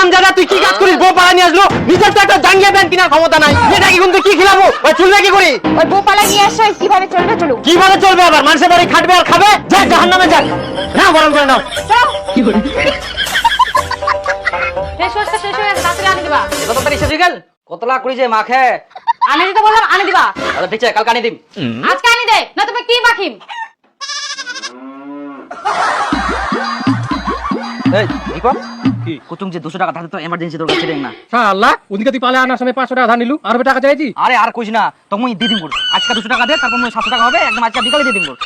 হারামজাদা তুই কি কাজ করিস? বউ পালা নিয়ে আসলো, নিজের তো একটা জাঙ্গিয়া প্যান্ট কেনার ক্ষমতা নাই। এটা কি কিন্তু কি খিলাবো? ওই চুলবে কি করি? ওই বউ পালা নিয়ে আসে কিভাবে চলবে চলুক। কিভাবে চলবে আবার? মানুষের বাড়ি খাটবে আর খাবে? যাক জাহান্নামে যাক। না বরং করে নাও। কি করে শেষ হয়ে গেছে, তাড়াতাড়ি আনি দিবা। এত তাড়াতাড়ি শেষ হয়ে গেল? কতলা করি যে মাখে? আনি দিতে বললাম, আনি দিবা। আচ্ছা ঠিক আছে, কালকে আনি দিম। আজকে আনি দে, না তুমি কি মাখিম? এই দীপক কি কুতুম যে 200 টাকা ধার তো এমার্জেন্সি দরকার ছিল না। শালা ওদিকে তুই পালে আনার সময় 500 টাকা ধার নিলু আর টাকা চাইছি। আরে আর কইছ না, তুমি দিয়ে দিম কর। আজকে 200 টাকা দে, তারপর 700 টাকা হবে, একদম আজকে বিকালে দিয়ে দিম কর।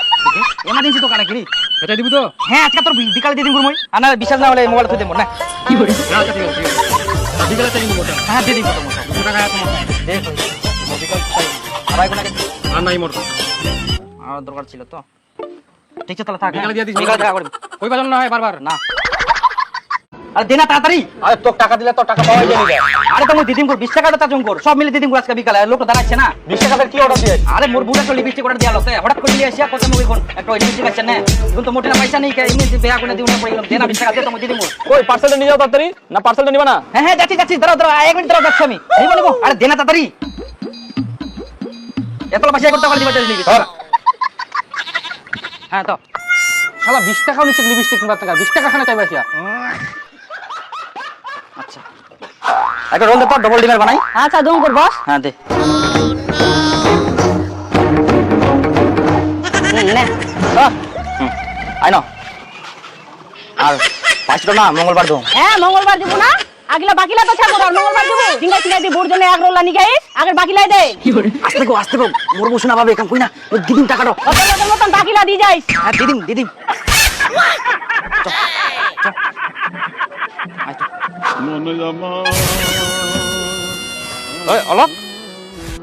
এমার্জেন্সি তো কানে কি এটা দিবি তো? হ্যাঁ আজকে তোর বিকালে দিয়ে দিম কর। মই আর না বিশ্বাস না হলে মোবাইল থই দেব না। কি করে আচ্ছা ঠিক আছে বিকালে চাই নিবো। হ্যাঁ দিয়ে দিম কত মত 200 টাকা আছে মোটা দেখ বিকাল চাই আর আইবো না কে আর নাই মোর আর দরকার ছিল তো। ঠিক আছে তাহলে থাক, বিকালে দিয়ে দিস। বিকালে দেখা করব। কই বাজন না হয় বারবার না আরে দে না তাড়াতাড়ি। আরে তোর টাকা দিলে তো টাকা পাওয়াই যাবে। আরে তো মই দিদিম কর 20 টাকা দাতা জং কর, সব মিলে দিদিম কর আজকে বিকালে। লোকটা দাঁড়াচ্ছে না। 20 টাকার কি অর্ডার দিয়েছ? আরে মোর বুড়া তো লিপস্টিক অর্ডার দিয়া লতে হঠাৎ করে নিয়ে আসিয়া কত মুই কোন একটা লিপস্টিক আছে না, এখন তো মোটে না পয়সা নেই কে এমনি বেয়া করে দিউ না পড়ে গেলাম। দে না 20 টাকা দে তো মই দিদিম কর। কই পার্সেলটা নিয়ে যাও তাড়াতাড়ি। না পার্সেলটা নিবা না? হ্যাঁ হ্যাঁ যাচ্ছি দাঁড়াও 1 মিনিট দাঁড়াও, যাচ্ছি আমি। নিবো নিবো। আরে দে না তাড়াতাড়ি, এতলা পয়সা করতে পারলি বাজারে নিবি। হ্যাঁ তো শালা 20 টাকাও নিচে লিপস্টিক কিনবা টাকা 20 টাকা খানা চাইবা আসিয়া। আচ্ছা একটা রোল দে তো, ডবল ডিমের বানাই। আচ্ছা দম কর বস। হ্যাঁ দে। নে আই নো আর 500 না মঙ্গলবার দো। হ্যাঁ মঙ্গলবার দিব না, আগলা বাকিলা তো ছাড়বো আর মঙ্গলবার দিব। সিঙ্গা সিঙ্গা দি বোর জন্য এক রোলা নি গাইস, আগের বাকিলাই দে। আস্তে গো মোর বসু না পাবে কাম কই না। ওই দিদিম টাকাটা অত মতন বাকিলা দি যাইস। হ্যাঁ দিদিম ওই অলক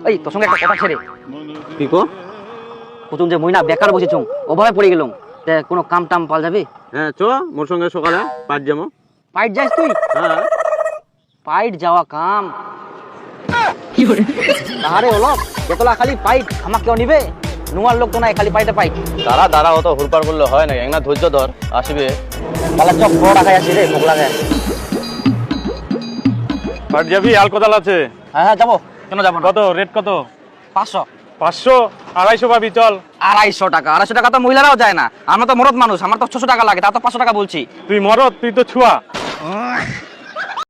এই তোর সঙ্গে একটা কথা ছেড়ে। কি কো? কুতুম যে মইনা বেকার বসেছুম, অভাবে পড়ে গেলুম, তে কোনো কাম টাম পাল যাবে? হ্যাঁ চ মোর সঙ্গে সকালে পাঁচ যাবো। পাইট যাস তুই? হ্যাঁ পাইট যাওয়া কাম কি করে? আরে অলক এতলা খালি পাইট আমাক কেউ নিবে? নুয়ার লোক তো নাই, খালি পাইটে পাইট। দাঁড়া অত হুড়পার করলে হয় না, একটা ধৈর্য ধর আসবে। তাহলে চপ বড় খাই আসি রে, ভোক লাগে। পাট যাবি? আল কোদাল আছে? হ্যাঁ যাবো, কেন যাবো না? কত রেট কত? 500 500 250 পাবি চল। 250 টাকা তো মহিলারাও যায় না, আমরা তো মরদ মানুষ, আমার তো 600 টাকা লাগে, তা তো 500 টাকা বলছি। তুই মরদ, তুই তো ছুয়া।